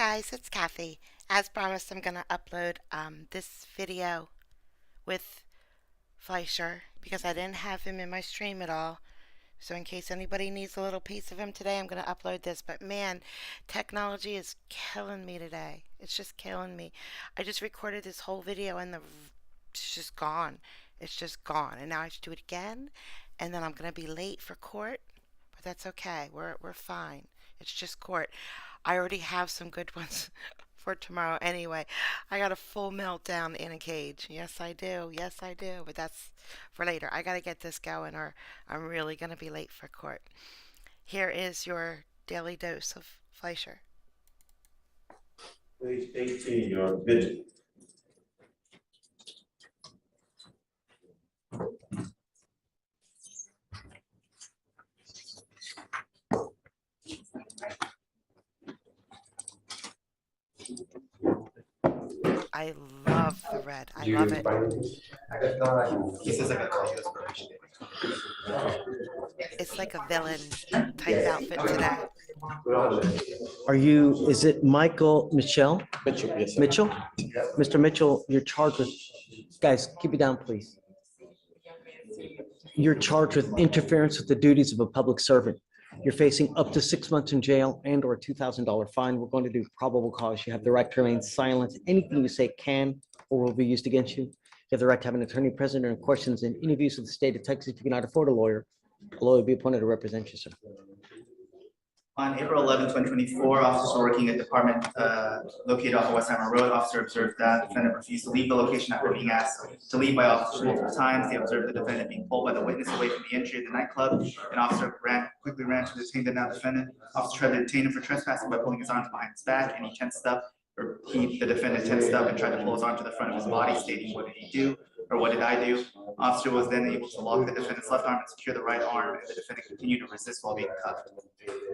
guys, it's Kathy. As promised, I'm going to upload this video with Fleischer because I didn't have him in my stream at all. So in case anybody needs a little piece of him today, I'm going to upload this. But man, technology is killing me today. It's just killing me. I just recorded this whole video and it's just gone. It's just gone. And now I have to do it again. And then I'm going to be late for court. But that's okay. We're fine. It's just court. I already have some good ones for tomorrow anyway. I got a full meltdown in a cage. Yes, I do. Yes, I do. But that's for later. I got to get this going or I'm really going to be late for court. Here is your daily dose of Fleischer. Page 18, your vision. I love the red. I love it. He says I got call you this permission. It's like a villain type outfit today. Is it Michelle? Mitchell, yes, sir. Mitchell? Mr. Mitchell, you're charged with, guys, keep it down, please. You're charged with interference with the duties of a public servant. You're facing up to 6 months in jail and or a $2,000 fine. We're going to do probable cause. You have the right to remain silent. Anything you say can or will be used against you. You have the right to have an attorney present during questions and interviews with the state of Texas. If you cannot afford a lawyer will be appointed to represent you, sir. On April 11, 2024, officers were working at department located off of West Hammer Road. Officer observed that defendant refused to leave the location after being asked to leave by officers multiple times. They observed the defendant being pulled by the witness away from the entry of the nightclub. An officer quickly ran to detain the now defendant. Officer tried to detain him for trespassing by pulling his arms behind his back, and the defendant tensed up and tried to pull his arm to the front of his body, stating, "What did he do?" or "What did I do?" Officer was then able to lock the defendant's left arm and secure the right arm, and the defendant continued to resist while being cuffed.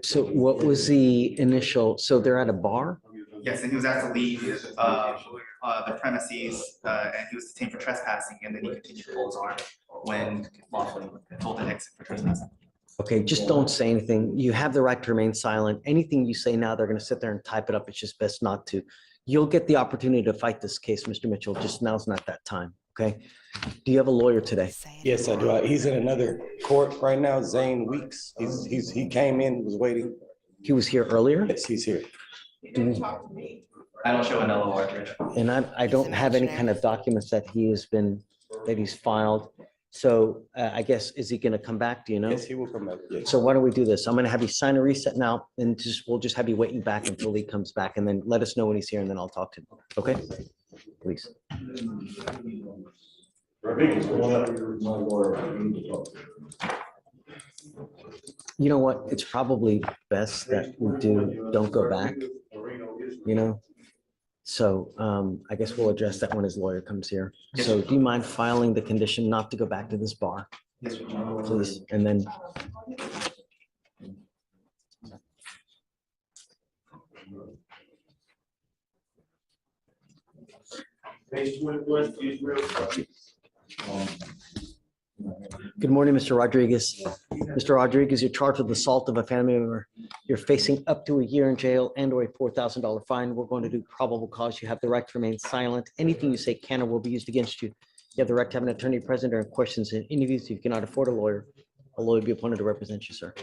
So what was the initial, so they're at a bar? Yes, and he was asked to leave the premises, and he was detained for trespassing, and then he continued to pull his arm when lawfully told to exit for trespassing. Okay, just don't say anything. You have the right to remain silent. Anything you say now, they're going to sit there and type it up. It's just best not to. You'll get the opportunity to fight this case, Mr. Mitchell. Just now's not that time, okay? Do you have a lawyer today? Yes, I do. He's in another court right now, Zane Weeks. He came in, was waiting. He was here earlier? Yes, he's here. I don't show an LOR. And I don't have any kind of documents that he's filed. So I guess, is he going to come back? Do you know? Yes, he will come back. Yes. So why don't we do this? I'm going to have you sign a reset now and we'll just have you waiting back until he comes back and then let us know when he's here and then I'll talk to him. Okay? Please. You know what? It's probably best that we don't go back, you know? So I guess we'll address that when his lawyer comes here. So do you mind filing the condition not to go back to this bar? Yes, Please, and then. Good morning, Mr. Rodriguez. Mr. Rodriguez, you're charged with assault of a family member. You're facing up to a year in jail and or a $4,000 fine. We're going to do probable cause. You have the right to remain silent. Anything you say can or will be used against you. You have the right to have an attorney present during questions and interviews. If you cannot afford a lawyer will be appointed to represent you, sir.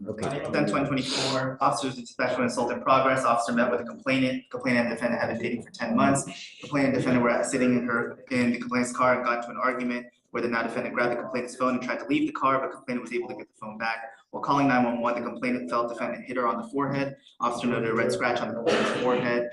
Okay. On April 10, 2024, officers dispatched an assault in progress. Officer met with the complainant. Complainant and defendant had been dating for 10 months. Complainant and defendant were sitting in the complainant's car and got into an argument where the now defendant grabbed the complainant's phone and tried to leave the car, but complainant was able to get the phone back. While calling 911, the complainant felt defendant hit her on the forehead. Officer noted a red scratch on the complainant's forehead.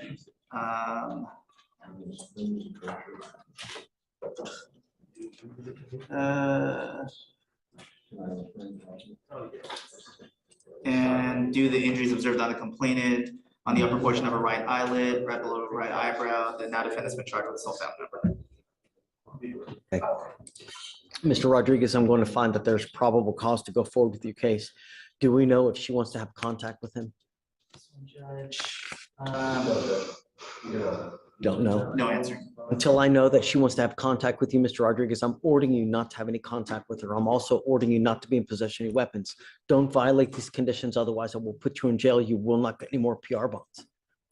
And due to the injuries observed on the complainant on the upper portion of her right eyelid, right below her right eyebrow, the now defendant's been charged with assault family member. Okay. Mr. Rodriguez, I'm going to find that there's probable cause to go forward with your case. Do we know if she wants to have contact with him? Don't know. No answer. Until I know that she wants to have contact with you, Mr. Rodriguez, I'm ordering you not to have any contact with her. I'm also ordering you not to be in possession of any weapons. Don't violate these conditions, otherwise I will put you in jail. You will not get any more PR bonds.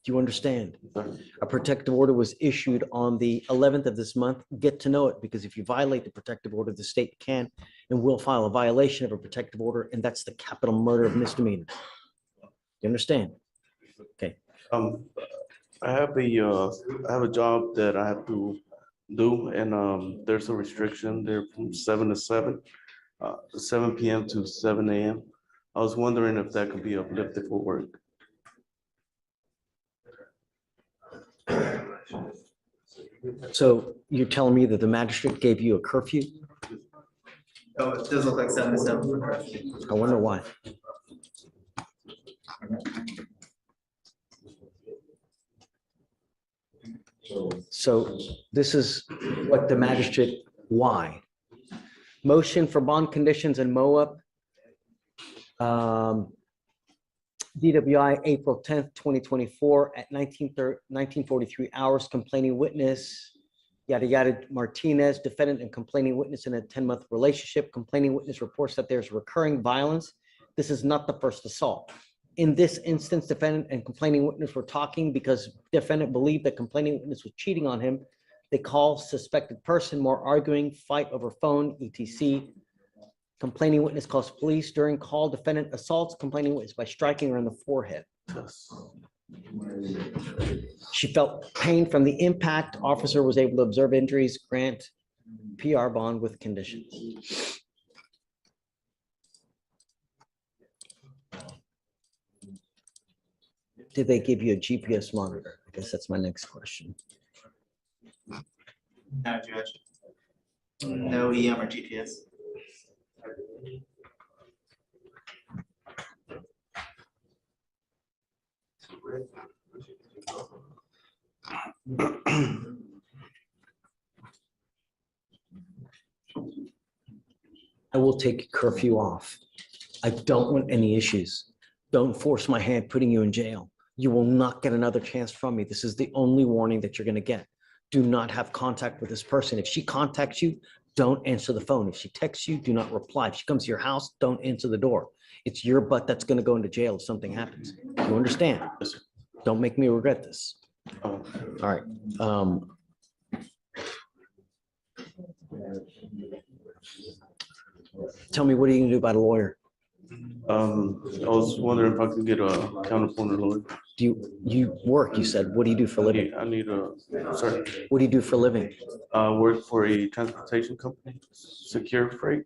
Do you understand? Sir. A protective order was issued on the 11th of this month. Get to know it, because if you violate the protective order, the state can and will file a violation of a protective order, and that's the capital murder of misdemeanor. You understand? Okay. I have a job that I have to do, and there's a restriction there from 7 to 7, 7 p.m. to 7 a.m. I was wondering if that could be uplifted for work. So you're telling me that the magistrate gave you a curfew? Oh, it does look like 7 to 7. I wonder why. So this is what the magistrate, why? Motion for bond conditions and MOUP. DWI, April 10th, 2024 at 19:43 hours, complaining witness, yada, yada, Martinez, defendant and complaining witness in a 10-month relationship. Complaining witness reports that there's recurring violence. This is not the first assault. In this instance, defendant and complaining witness were talking because defendant believed that complaining witness was cheating on him. They call suspected person, more arguing, fight over phone, etc. Complaining witness calls police. During call, defendant assaults complaining witness by striking her in the forehead. Yes. She felt pain from the impact. Officer was able to observe injuries, grant PR bond with conditions. Did they give you a GPS monitor? I guess that's my next question. No, Judge. No EM or GPS. I will take curfew off. I don't want any issues. Don't force my hand putting you in jail. You will not get another chance from me. This is the only warning that you're going to get. Do not have contact with this person. If she contacts you, don't answer the phone. If she texts you, do not reply. If she comes to your house, don't answer the door. It's your butt that's going to go into jail if something happens. You understand? Yes, sir. Don't make me regret this. Oh, All right. Tell me, what are you going to do about a lawyer? I was wondering if I could get a counterpoint lawyer. You work, you said. What do you do for a living? I need a, sorry, What do you do for a living? work for a transportation company, Secure Freight.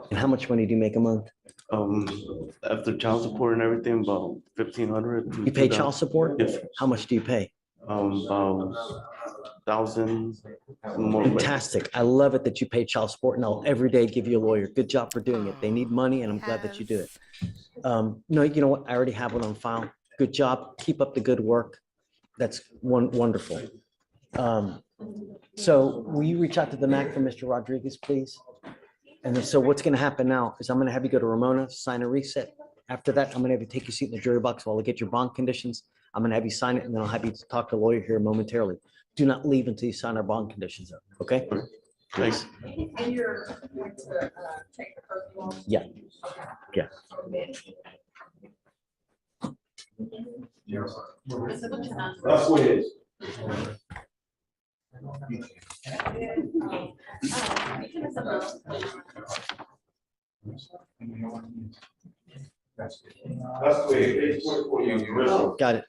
And how much money do you make a month? After child support and everything, about 1,500. You pay child support? Yes. How much do you pay? About 1,000 more. Fantastic. I love it that you pay child support, and I'll every day give you a lawyer. Good job for doing it. They need money, and I'm glad that you do it. No, you know what? I already have one on file. Good job. Keep up the good work. That's wonderful. So will you reach out to the MAC for Mr. Rodriguez, please? And then, so what's going to happen now is I'm going to have you go to Ramona, sign a reset. After that, I'm going to have you take your seat in the jury box while I get your bond conditions. I'm going to have you sign it, and then I'll have you talk to a lawyer here momentarily. Do not leave until you sign our bond conditions up, okay? Thanks. And you're going to take the curfew off? Yeah. Yeah. That's what it is. That's the way it is for you, Marissa. Got it.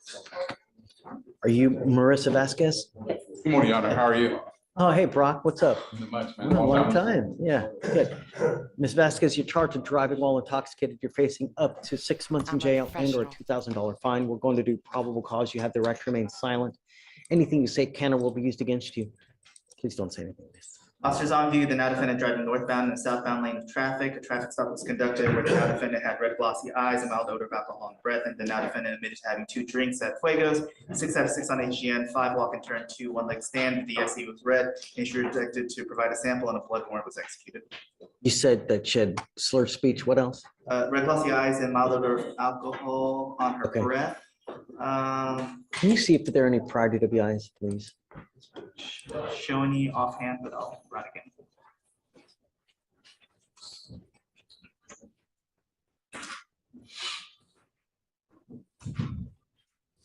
Are you Marissa Vasquez? Good morning, Your Honor. How are you? Oh, hey, Brock, what's up? Not much, Oh, man. long time. Yeah, good. Ms. Vasquez, you're charged with driving while intoxicated. You're facing up to 6 months in I'm a jail and or a professional. $2,000 fine. We're going to do probable cause. You have the right to remain silent. Anything you say can or will be used against you. Please don't say anything. Officers on view, the now defendant driving northbound in a southbound lane of traffic. A traffic stop was conducted where the now defendant had red glossy eyes, a mild odor of alcohol and breath, and the now defendant admitted to having 2 drinks at Fuegos, 6 out of 6 on HGN, 5 walk and turn, 2 one-leg stand. The DSE was red, and she rejected to provide a sample, and a blood warrant was executed. You said that she had slurred speech. What else? Red glossy eyes and mild odor of alcohol on her Okay. breath. Can you see if there are any prior DWIs, please? Showing you offhand, but I'll run again.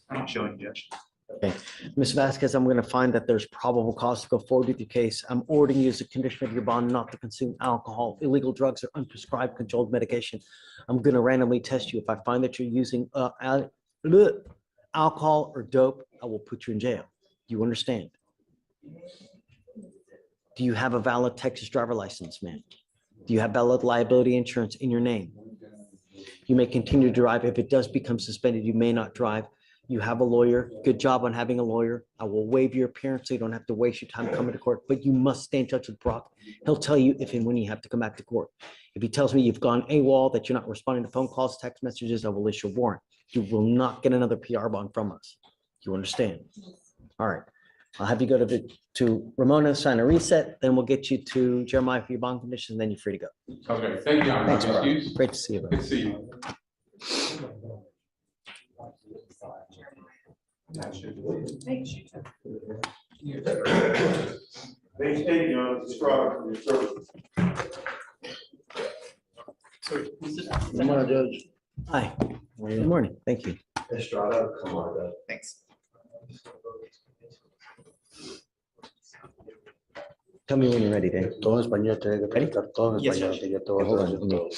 I'm showing you, Judge. Ms. Vasquez, I'm going to find that there's probable cause to go forward with your case. I'm ordering you as a condition of your bond not to consume alcohol, illegal drugs, or unprescribed controlled medication. I'm going to randomly test you. If I find that you're using alcohol or dope, I will put you in jail. Do you understand? Do you have a valid Texas driver license, man? Do you have valid liability insurance in your name? You may continue to drive. If it does become suspended, you may not drive. You have a lawyer. Good job on having a lawyer. I will waive your appearance so you don't have to waste your time coming to court, but you must stay in touch with Brock. He'll tell you if and when you have to come back to court. If he tells me you've gone AWOL, that you're not responding to phone calls, text messages, I will issue a warrant. You will not get another PR bond from us. You understand? All right. I'll have you go to Ramona, sign a reset, then we'll get you to Jeremiah for your bond conditions, then you're free to go. Okay, thank you, Your Honor. Thanks, Brock. Excuse? Great to see you. Good to see you. Good morning, Judge. Hi, good morning. Thank you. Estrada, come on, Thanks. Tell me when you're ready, Dave. todo en español, tiene que practicar todo en Yes, español, Judge. que yo todo Hold on, let me-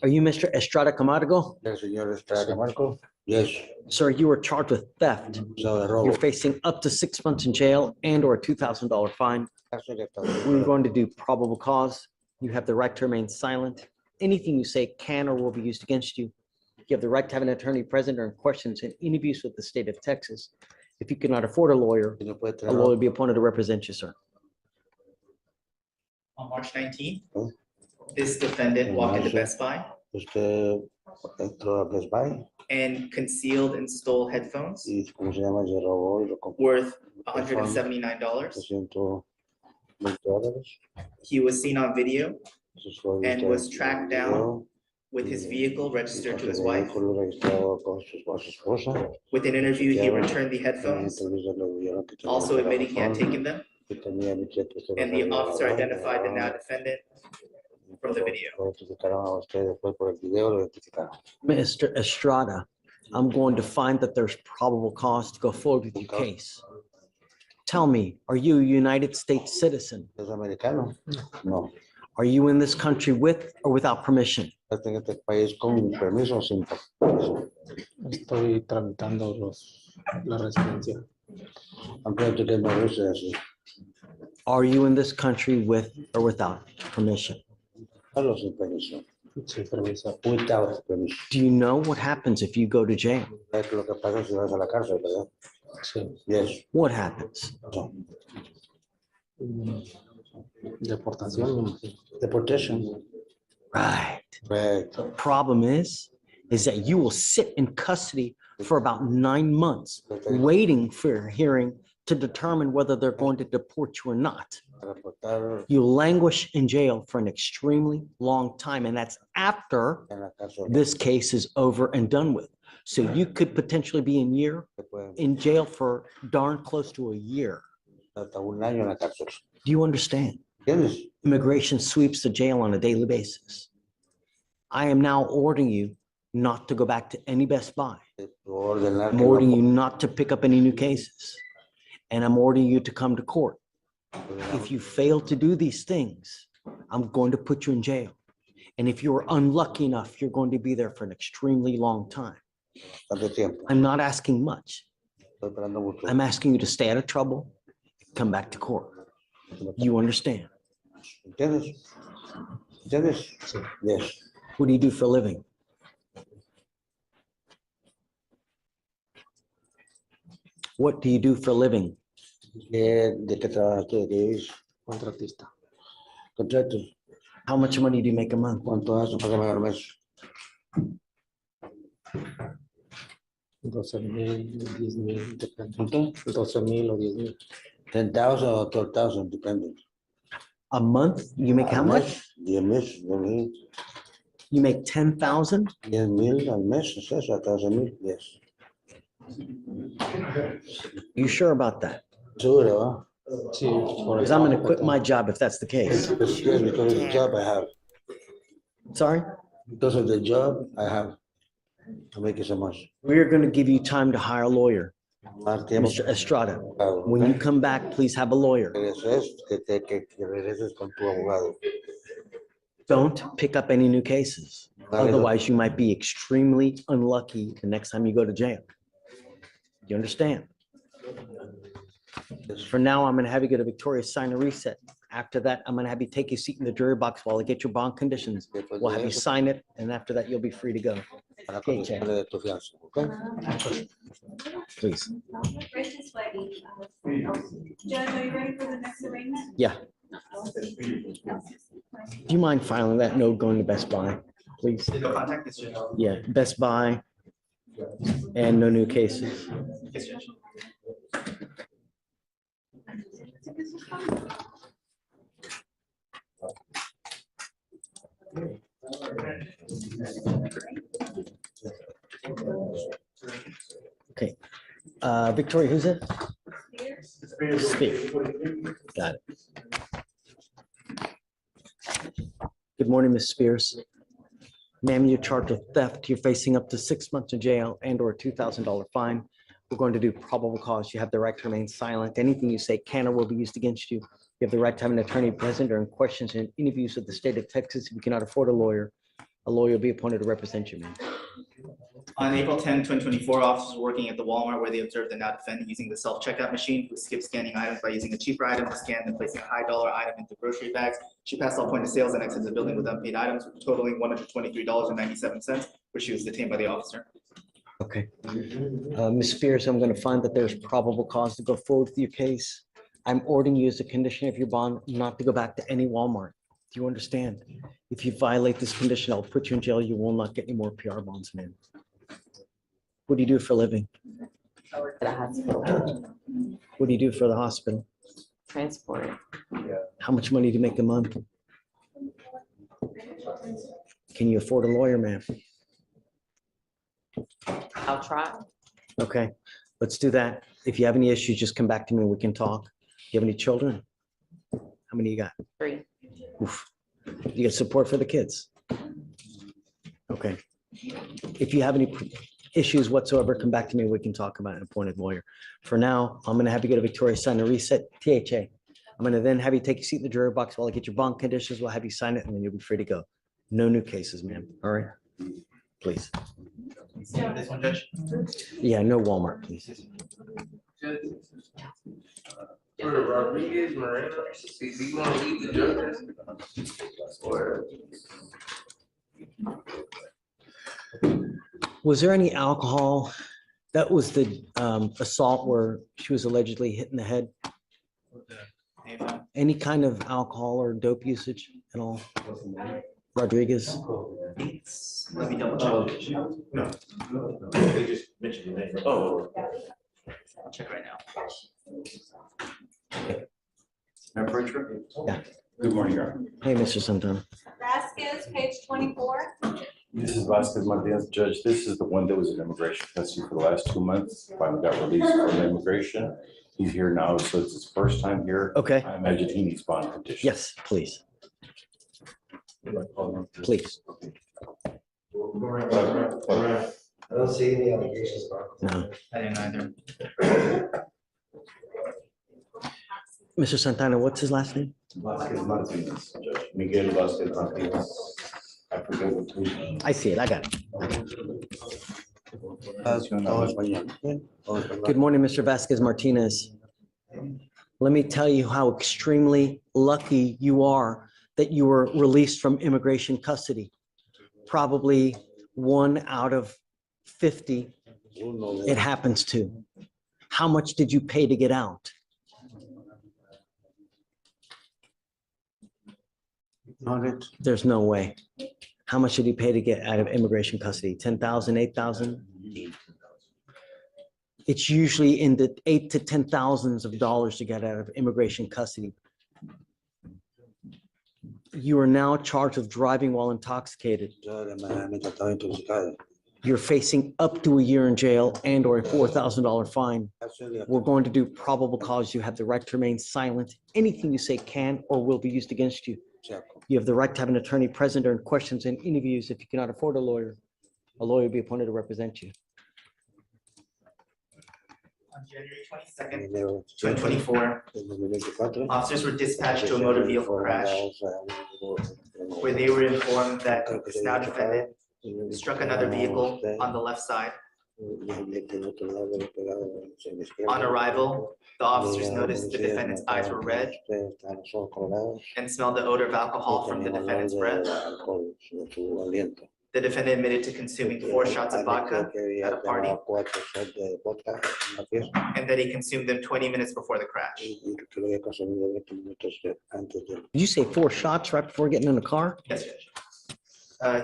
Are you Mr. Estrada Camargo? El señor Estrada Marco, yes, Sir, you were charged with theft. so de robo. You're facing up to 6 months in jail and or a $2,000 fine. Caso de We're going to do probable cause. You have the right to remain silent. Anything you say can or will be used against you. You have the right to have an attorney present during questions and interviews with the state of Texas. If you cannot afford a lawyer, no puede a traer, lawyer will be appointed to represent you, sir. On March 19th, Oh. this defendant walked into Best Buy usted entró a Best Buy and concealed and stole headphones y, ¿cómo se llama? Se robó y lo compró worth $179. $320. He was seen on video Eso fue and visto was en tracked video, down with his vehicle registered to his wife. vehículo registrado con su esposa. With an interview, he returned the En headphones, entrevista le dijeron que tenía also que admitting he had razón, taken them, que tenía billetes que and los the había officer robado, identified the now defendant from the video. Lo identificaron a usted después por el video, lo identificaron. Mr. Estrada, I'm going to find that there's probable cause to go forward with your case. Tell me, are you a United States citizen? ¿Es americano? No. Are you in this country with or without permission? Está en este país con permiso o sin permiso. Estoy tramitando la residencia. I'm trying to get my residency. Are you in this country with or without permission? Solo sin permiso. Sin permiso. Without permission. Do you know what happens if you go to jail? Es lo que pasa si vas a la cárcel, ¿verdad? Sí. Yes. What happens? No. Deportación, me imagino. Deportation. Right. Right. The problem is that you will sit in custody for about 9 months, waiting for a hearing to determine whether they're going to deport you or not. Reportar You languish in jail for an extremely long time, and that's after en la cárcel. this case is over and done with. So you could potentially be in jail for darn close to a year. Hasta un año en la cárcel. Do you understand? ¿Entiendes? Immigration sweeps the jail on a daily basis. I am now ordering you not to go back to any Best Buy. Ordenar I'm que no ordering you not to pick up any new cases. And I'm ordering you to come to court. If you fail to do these things, I'm going to put you in jail. And if you're unlucky enough, you're going to be there for an extremely long time. tanto tiempo. I'm not asking much. Estoy esperando mucho. I'm asking you to stay out of trouble, come back to court. You understand? ¿Entiendes? ¿Entiendes? Yes. What do you do for a living? What do you do for a living? ¿De qué trabajas tú? ¿De qué vives? Contratista. Contrato. How much money do you make a month? ¿Cuánto haces para pagar al mes? 12,000, 10,000, depende. ¿Cuánto? 12,000 o 10,000. 10,000 or 12,000, depende. A month? You make how much? 10,000. You make 10,000? 10,000 al mes, es eso, 14,000, yes. You sure about that? Seguro, ¿ah? Sí, por Because I'm going to quit my job if that's the case. Yes, because of the job I have. Sorry? Because of the job I have. No me quise más. We're going to give you time to hire a lawyer. Más tiempo. Mr. Estrada, Claro, when you ¿ok? come back, please have a lawyer. Eso es que regreses con tu abogado. Don't pick up any new cases. Dale, Otherwise, you might be extremely unlucky the next time you go to jail. You understand? For now, I'm gonna have you go to Victoria, sign a reset. After that, I'm gonna have you take a seat in the jury box while I get your bond conditions. Después We'll de have you eso, sign it, and after that, you'll be free to go. para Okay, cuando se check. hable de tu fianza, ¿ok? Please. Right this way. Judge, are you ready for the next arraignment? Yeah. Do you mind filing that note going to Best Buy, please? No contact this judge. Yeah, Best Buy and no new cases. Yes, Judge. Okay. Victoria, who's it? Speak. Got it. Good morning, Ms. Spears. Ma'am, you're charged with theft. You're facing up to 6 months in jail and or a $2,000 fine. We're going to do probable cause. You have the right to remain silent. Anything you say can or will be used against you. You have the right to have an attorney present during questions and interviews with the state of Texas. If you cannot afford a lawyer will be appointed to represent you, ma'am. On April 10, 2024, officers were working at the Walmart where they observed the now defendant using the self-checkout machine who skipped scanning items by using a cheaper item to scan and placing a high dollar item into grocery bags. She passed all point of sales and exited the building with unpaid items totaling $123.97, where she was detained by the officer. Okay. Ms. Spears, I'm going to find that there's probable cause to go forward with your case. I'm ordering you as a condition of your bond not to go back to any Walmart. Do you understand? If you violate this condition, I'll put you in jail. You will not get any more PR bonds, man. What do you do for a living? I work at a hospital, What do you do for the hospital? transport. How much money do you make a month? Can you afford a lawyer, ma'am? I'll try. Okay, let's do that. If you have any issues, just come back to me and we can talk. Do you have any children? How many you got? 3. Oof. You get support for the kids? Okay. If you have any issues whatsoever, come back to me. We can talk about an appointed lawyer. For now, I'm going to have you go to Victoria, sign a reset THA. I'm going to then have you take a seat in the jury box while I get your bond conditions. We'll have you sign it and then you'll be free to go. No new cases, ma'am. All right? Please. This one, Judge? Yeah, no Walmart, please. Rodriguez, Moreno, do you want to leave the judges? Or Was there any alcohol? That was the assault where she was allegedly hit in the head. Any kind of alcohol or dope usage at all? Rodriguez? Let me double check. no. They just mentioned the name. Oh. I'll check right now. Yeah. Good morning, Your Honor. Hey, Mr. Santana. Vasquez, page 24. This is Vasquez Martinez, Judge. This is the one that was in immigration custody for the last 2 months. Finally got released from immigration. He's here now, so it's his first time here. Okay. I imagine he needs bond conditions. Yes, please. Please. I don't see any allegations about. No. I didn't either. Mr. Santana, what's his last name? Vasquez Martinez, Judge. Miguel Vasquez Martinez. I forget what he. I see it. I got it. Todo español. Todo español. Good morning, Mr. Vasquez Martinez. Let me tell you how extremely lucky you are that you were released from immigration custody. Probably 1 out of 50 it happens to. How much did you pay to get out? There's no way. How much did you pay to get out of immigration custody? 10,000, 8,000? It's usually in the 8 to 10 thousands of dollars to get out of immigration custody. You are now charged with driving while intoxicated. You're facing up to a year in jail and or a $4,000 fine. We're going to do probable cause. You have the right to remain silent. Anything you say can or will be used against you. You have the right to have an attorney present during questions and interviews if you cannot afford a lawyer. A lawyer will be appointed to represent you. On January 22nd, 2024, officers were dispatched to a motor vehicle crash where they were informed that this now defendant struck another vehicle on the left side. On arrival, the officers noticed the defendant's eyes were red and smelled the odor of alcohol from the defendant's breath. The defendant admitted to consuming 4 shots of vodka at a party and that he consumed them 20 minutes before the crash. Did you say 4 shots right before getting in the car? Yes, Judge.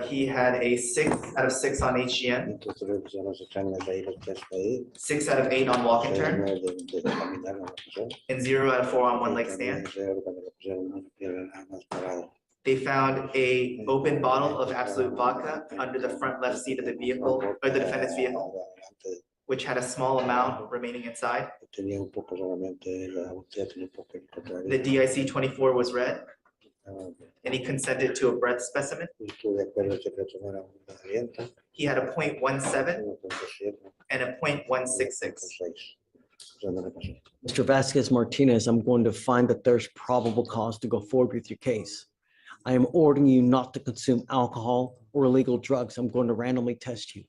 He had a 6 out of 6 on HGN, 6 out of 8 on walk and turn, and 0 out of 4 on one leg stand. They found a open bottle of Absolute vodka under the front left seat of the vehicle, or the defendant's vehicle, which had a small amount remaining inside. The DIC 24 was read, and he consented to a breath specimen. He had a 0.17 and a 0.166. Mr. Vasquez Martinez, I'm going to find that there's probable cause to go forward with your case. I am ordering you not to consume alcohol or illegal drugs. I'm going to randomly test you.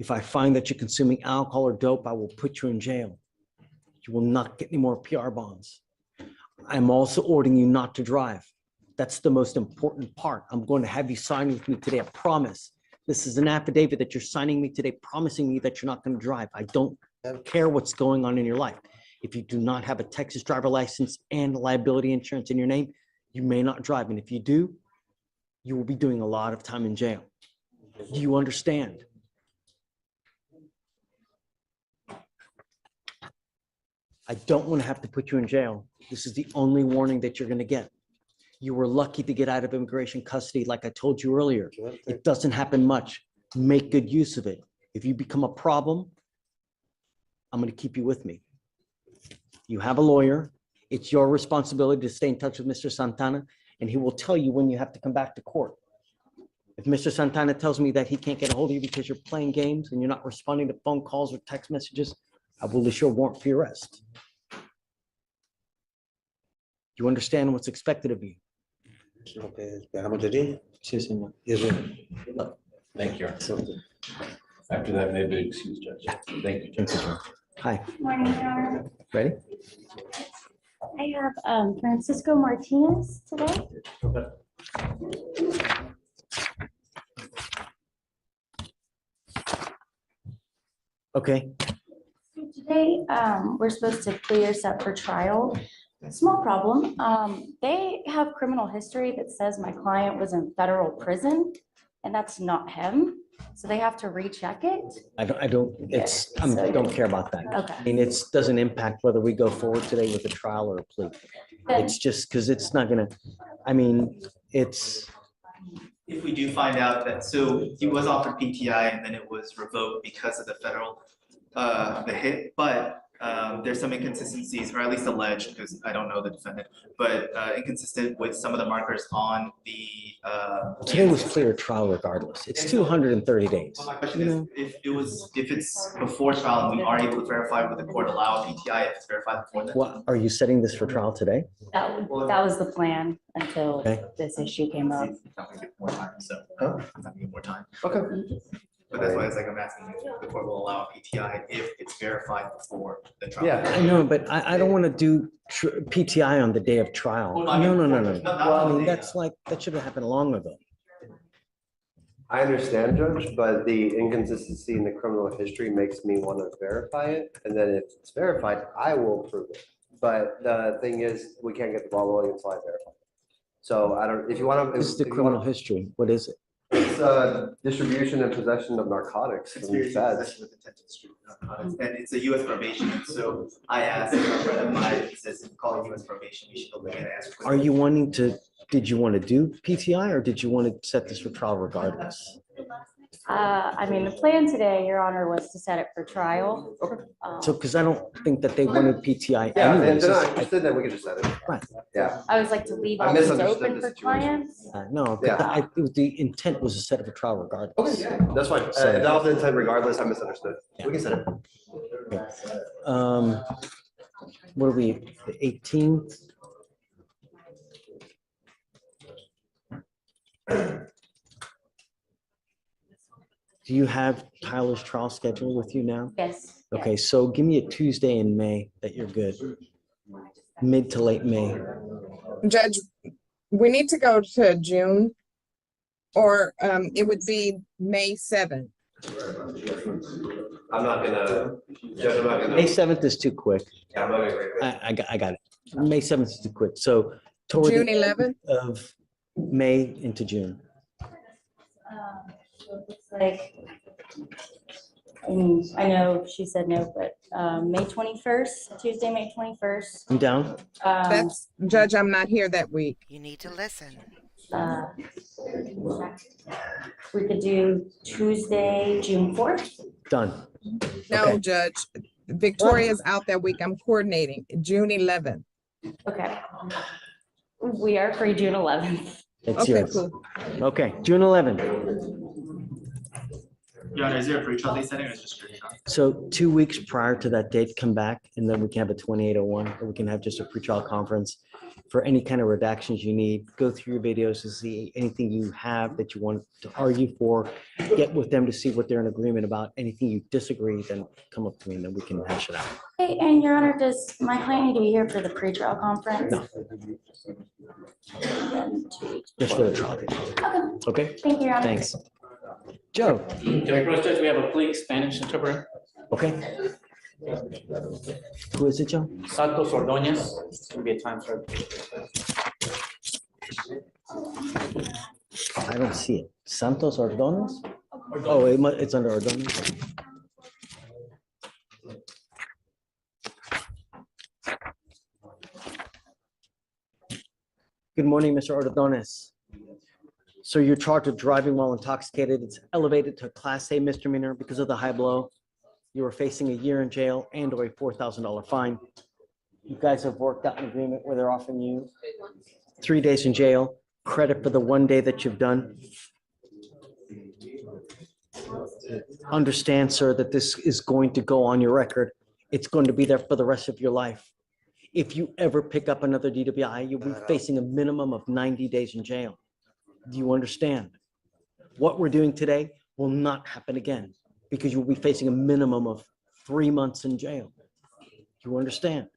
If I find that you're consuming alcohol or dope, I will put you in jail. You will not get any more PR bonds. I'm also ordering you not to drive. That's the most important part. I'm going to have you sign with me today. I promise. This is an affidavit that you're signing me today, promising me that you're not going to drive. I don't care what's going on in your life. If you do not have a Texas driver license and liability insurance in your name, you may not drive. And if you do, you will be doing a lot of time in jail. Do you understand? I don't want to have to put you in jail. This is the only warning that you're going to get. You were lucky to get out of immigration custody, like I told you earlier. It doesn't happen much. Make good use of it. If you become a problem, I'm going to keep you with me. You have a lawyer. It's your responsibility to stay in touch with Mr. Santana, and he will tell you when you have to come back to court. If Mr. Santana tells me that he can't get a hold of you because you're playing games and you're not responding to phone calls or text messages, I will issue a warrant for your arrest. You understand what's expected of you? Sí, señor. Thank you. After that, maybe excuse Judge. Thank you, Judge. Hi, Morning, Your Honor. ready? I have Francisco Martinez today. Okay, So today, we're supposed to clear set for trial. Small problem. They have criminal history that says my client was in federal prison, and that's not him. So they have to recheck it. I don't, I don't care about that. Okay. I mean, it doesn't impact whether we go forward today with a trial or a plea. It's just because it's not gonna, I mean, it's, If we do find out that, so he was offered PTI and then it was revoked because of the federal, the hit, but there's some inconsistencies, or at least alleged, because I don't know the defendant, but inconsistent with some of the markers on the. today was clear trial regardless. It's 230 days. Well, my question is, if it's before trial and we are able to verify with the court allow a PTI if it's verified before then? What, are you setting this for trial today? That was the plan until Okay. this issue came up. I'm not gonna get more time, so I'm not gonna get more time. Okay. But that's why it's like I'm asking if the court will allow a PTI if it's verified before the trial. Yeah. I know, but I don't want to do PTI on the day of trial. Well, I mean, No. not Well, I on the mean, day. that's like, that should have happened long ago. I understand, Judge, but the inconsistency in the criminal history makes me want to verify it. And then if it's verified, I will approve it. But the thing is, we can't get the ball rolling until I verify. So I don't, if you want to. This is the criminal history. What is it? It's distribution and possession of narcotics from Conspiracy, feds. possession with intent to distribute narcotics. And it's a US probation, and so I asked a friend of mine, he says, call it US probation, you should go look at it. Ask for Are you wanting to, did you want to do PTI or did you want to set this for trial regardless? I mean, the plan today, Your Honor, was to set it for trial. So, because I don't think that they wanted PTI Yeah, if anyways. they're not interested, then we can just set it. Right. Yeah. I always like to leave I options misunderstood open the for situation. clients. No, Yeah. the intent was to set up a trial regardless. Okay, yeah, that's fine. If that was the intent regardless, I misunderstood. We can set it. What are we, the 18th? Do you have Tyler's trial schedule with you now? Yes. Okay, so give me a Tuesday in May that you're good. Mid to late May. Judge, we need to go to June, or it would be May 7th. I'm not gonna, Judge, I'm not gonna. May 7th is too quick. Yeah, I'm not gonna. I got it. May 7th is too quick. So toward June the 11th? of May into June. So it looks like, I know she said no, but May 21st, Tuesday, May 21st. I'm down. That's, Judge, I'm not here that week. You need to listen. We could do Tuesday, June 4th. Done. No, Okay. Judge, Victoria's out that week. I'm coordinating, June 11th. Okay. We are free June 11th. It's Okay, yours. cool. Okay, June 11th. Your Honor, is there a pre-trial date setting or is it just your trial? So 2 weeks prior to that date, come back and then we can have a 2801, or we can have just a pretrial conference for any kind of redactions you need. Go through your videos to see anything you have that you want to argue for. Get with them to see what they're in agreement about. Anything you disagree, then come up to me and then we can hash it out. Hey, and Your Honor, does my client need to be here for the pretrial conference? No. Then 2 weeks. Just for the trial. Okay, Okay, thank you, Your Honor. thanks. Joe, Judge, we have a plea Spanish interpreter, okay. Who is it, Joe? Santos Ordonez. It's gonna be a time served. I don't see it. Santos Ordonez? Oh, it's under Ordonez. Good morning, Mr. Ordonez. So you're charged with driving while intoxicated. It's elevated to a Class A misdemeanor because of the high blow. You are facing a year in jail and or a $4,000 fine. You guys have worked out an agreement where they're offering you 3 days in jail, credit for the 1 day that you've done. Understand, sir, that this is going to go on your record. It's going to be there for the rest of your life. If you ever pick up another DWI, you'll be facing a minimum of 90 days in jail. Do you understand? What we're doing today will not happen again because you'll be facing a minimum of 3 months in jail. Do you understand?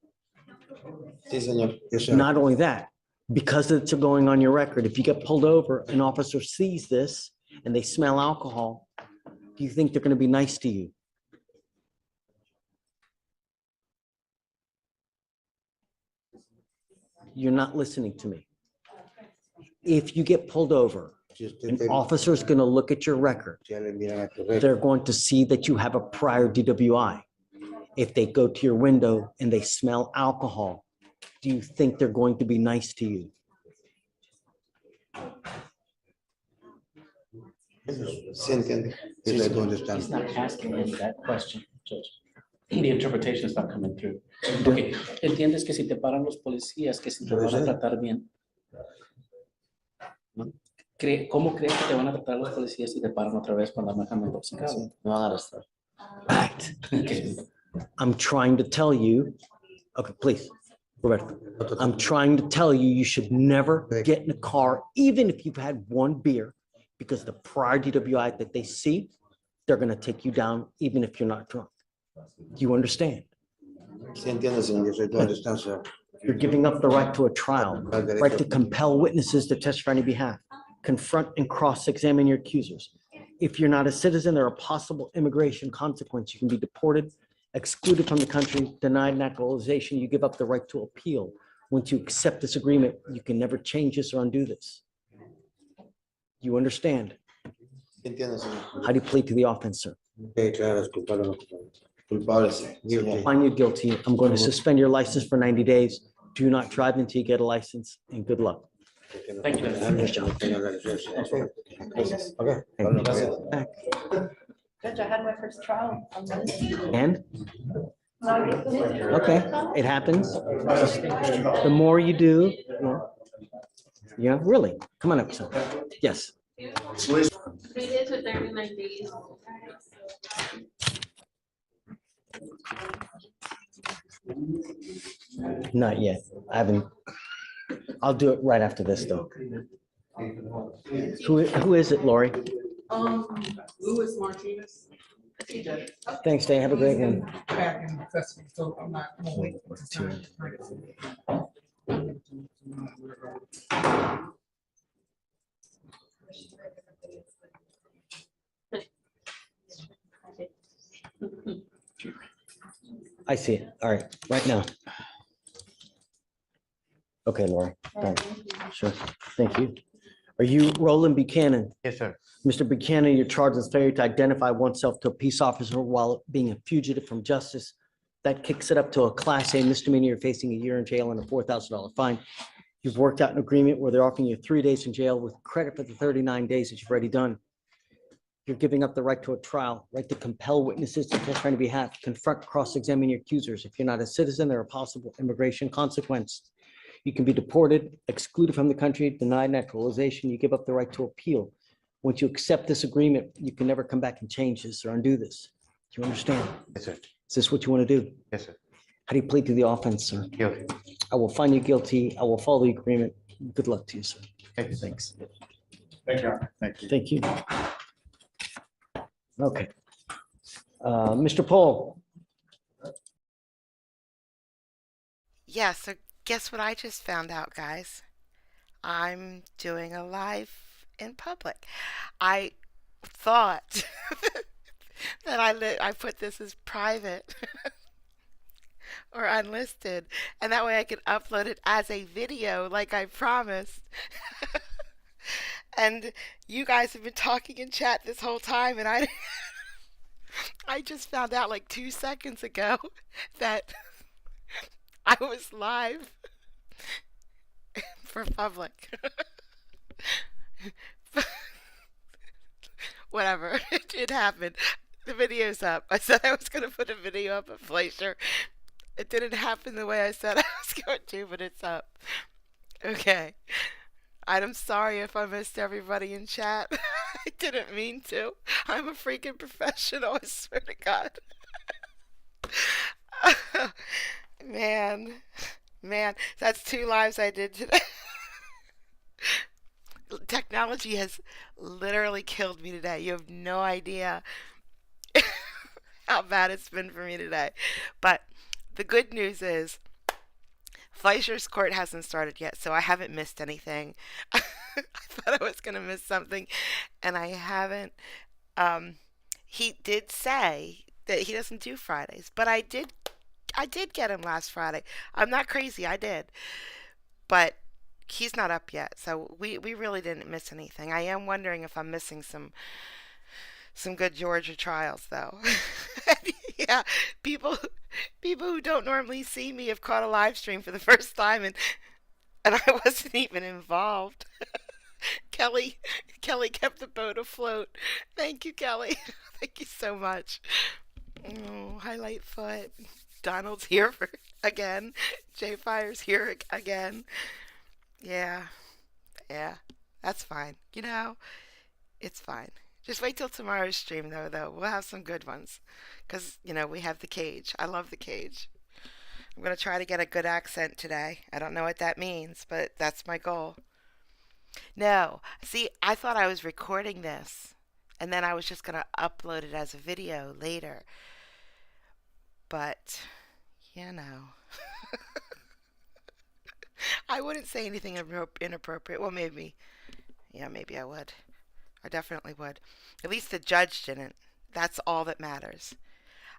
Sí, señor. Yes, sir. Not only that, because it's going on your record, if you get pulled over, an officer sees this and they smell alcohol, do you think they're going to be nice to you? You're not listening to me. If you get pulled over, an officer is going to look at your record. They're going to see that you have a prior DWI. If they go to your window and they smell alcohol, do you think they're going to be nice to you? Sí, entiende. Yes, I do understand. He's not asking me that question, Judge. The interpretation is not coming through. Okay, entiendes que si te paran los policías, que si te van a tratar bien. ¿Cómo crees que te van a tratar los policías si te paran otra vez cuando manejan intoxicado? Me van a arrestar. Right. Okay. I'm trying to tell you, okay, please, Roberto. I'm trying to tell you, you should never get in a car, even if you've had one beer, because the prior DWI that they see, they're going to take you down, even if you're not drunk. Do you understand? Sí, entiende, señor. Yes, I do understand, sir. You're giving up the right to a trial, right to compel witnesses to testify on your behalf, confront and cross-examine your accusers. If you're not a citizen, there are possible immigration consequences. You can be deported, excluded from the country, denied naturalization. You give up the right to appeal. Once you accept this agreement, you can never change this or undo this. You understand? Entiende, señor. How do you plead to the offense, sir? Okay, claro, es culpable, no culpable. Culpable, sí. Guilty. Find you guilty. I'm going to suspend your license for 90 days. Do not drive until you get a license, and good luck. Thank you. Nice job. Okay. Back. Judge, I had my first trial on Wednesday. And, No, I get the- okay, it happens. The more you do, yeah, really. Come on up, son. Yes. 3 days or 39 days. Not yet. I haven't. I'll do it right after this, though. Who is it, Lori? Louis Martinez. Thanks, Dave. Have a great one. Back in custody, so I'm not gonna wait for time. I see it. All right, right now. Okay, Lori. Done. Sure. Thank you. Are you Roland Buchanan? Yes, sir. Mr. Buchanan, you're charged with failure to identify oneself to a peace officer while being a fugitive from justice. That kicks it up to a Class A misdemeanor. You're facing a year in jail and a $4,000 fine. You've worked out an agreement where they're offering you 3 days in jail with credit for the 39 days that you've already done. You're giving up the right to a trial, right to compel witnesses to testify on your behalf, confront, cross-examine your accusers. If you're not a citizen, there are possible immigration consequence. You can be deported, excluded from the country, denied naturalization. You give up the right to appeal. Once you accept this agreement, you can never come back and change this or undo this. Do you understand? Yes, sir. Is this what you want to do? Yes, sir. How do you plead to the offense, sir? Guilty. I will find you guilty. I will follow the agreement. Good luck to you, sir. Thank you. Thanks. Thank you. Thank you. Thank you. Okay. Mr. Paul, Yeah, so guess what I just found out, guys? I'm doing a live in public. I thought that I put this as private or unlisted, and that way I could upload it as a video like I promised. And you guys have been talking in chat this whole time, and I just found out like 2 seconds ago that I was live for public. Whatever, it happened. The video's up. I said I was going to put a video up of Fleischer. It didn't happen the way I said I was going to, but it's up. Okay. I'm sorry if I missed everybody in chat. I didn't mean to. I'm a freaking professional, I swear to God. Man, that's 2 lives I did today. Technology has literally killed me today. You have no idea how bad it's been for me today. But the good news is Fleischer's court hasn't started yet, so I haven't missed anything. I thought I was going to miss something, and I haven't. He did say that he doesn't do Fridays, but I did get him last Friday. I'm not crazy, I did. But he's not up yet, so we really didn't miss anything. I am wondering if I'm missing some good Georgia trials, though. Yeah, people who don't normally see me have caught a live stream for the first time, and I wasn't even involved. Kelly kept the boat afloat. Thank you, Kelly. Thank you so much. Oh, highlight foot. Donald's here again. Jay Fire's here again. Yeah, that's fine. It's fine. Just wait till tomorrow's stream, though. We'll have some good ones. Because, we have the cage. I love the cage. I'm going to try to get a good accent today. I don't know what that means, but that's my goal. No, see, I thought I was recording this, and then I was just going to upload it as a video later. But, I wouldn't say anything inappropriate. Well, maybe. Yeah, maybe I would. I definitely would. At least the judge didn't. That's all that matters.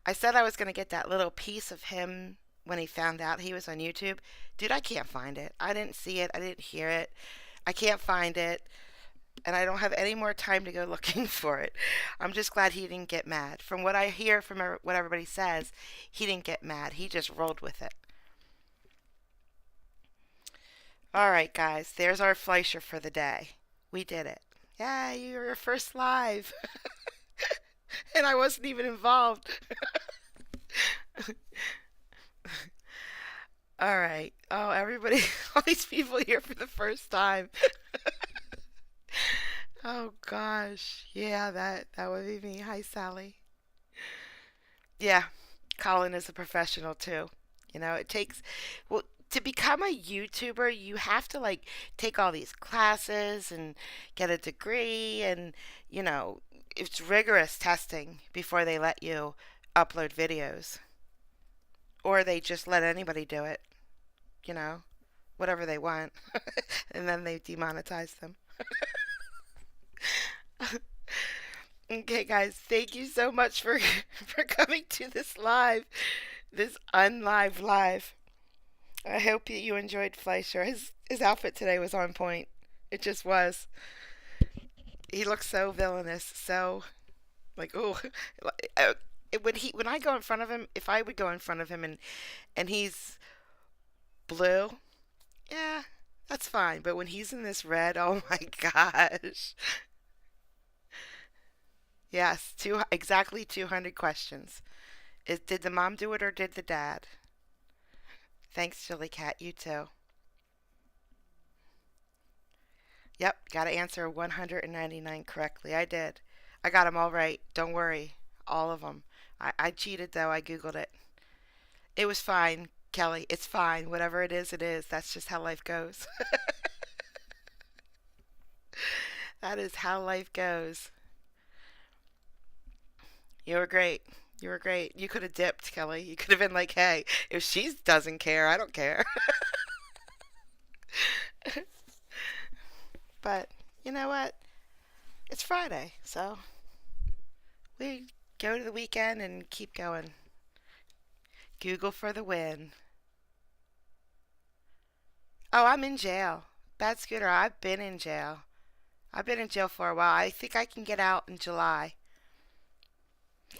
I said I was going to get that little piece of him when he found out he was on YouTube. Dude, I can't find it. I didn't see it. I didn't hear it. I can't find it. And I don't have any more time to go looking for it. I'm just glad he didn't get mad. From what I hear from what everybody says, he didn't get mad. He just rolled with it. All right, guys. There's our Fleischer for the day. We did it. Yeah, you were your first live. And I wasn't even involved. All right. Oh, everybody, all these people here for the first time. Oh gosh. Yeah, that would be me. Hi, Sally. Yeah, Colin is a professional too. It takes, well, to become a YouTuber, you have to like take all these classes and get a degree, and you know, it's rigorous testing before they let you upload videos, or they just let anybody do it, you know, whatever they want, and then they demonetize them. Okay, guys, thank you so much for for coming to this unlive live. I hope that you enjoyed Fleischer. His outfit today was on point. It just was. He looked so villainous, so like oh, when I go in front of him, if I would go in front of him and he's blue, yeah, that's fine. But when he's in this red, oh my gosh. Yes, exactly 200 questions. Did the mom do it or did the dad? Thanks, Chili Cat. You too. Yep, got to answer 199 correctly. I did. I got them all right. Don't worry. All of them. I cheated though. I Googled it. It was fine, Kelly. It's fine. Whatever it is, it is. That's just how life goes. That is how life goes. You were great. You were great. You could have dipped, Kelly. You could have been like, hey, if she doesn't care, I don't care. But you know what? It's Friday, so we go to the weekend and keep going. Google for the win. Oh, I'm in jail. Bad Scooter, I've been in jail. I've been in jail for a while. I think I can get out in July.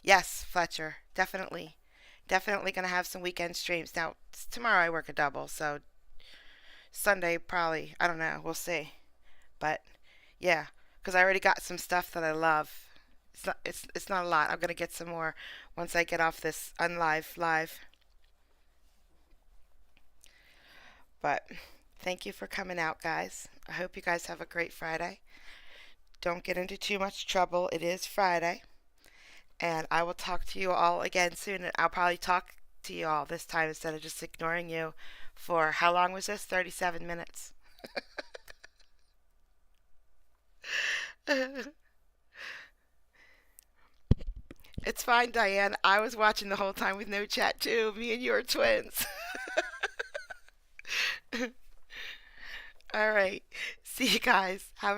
Yes, Fletcher, definitely. Definitely going to have some weekend streams. Now, tomorrow I work a double, so Sunday probably, I don't know, we'll see. But yeah, because I already got some stuff that I love. It's not a lot. I'm going to get some more once I get off this unlive live. But thank you for coming out, guys. I hope you guys have a great Friday. Don't get into too much trouble. It is Friday. And I will talk to you all again soon. And I'll probably talk to you all this time instead of just ignoring you for how long was this? 37 minutes. It's fine, Diane. I was watching the whole time with no chat too. Me and you are twins. All right. See you guys. Have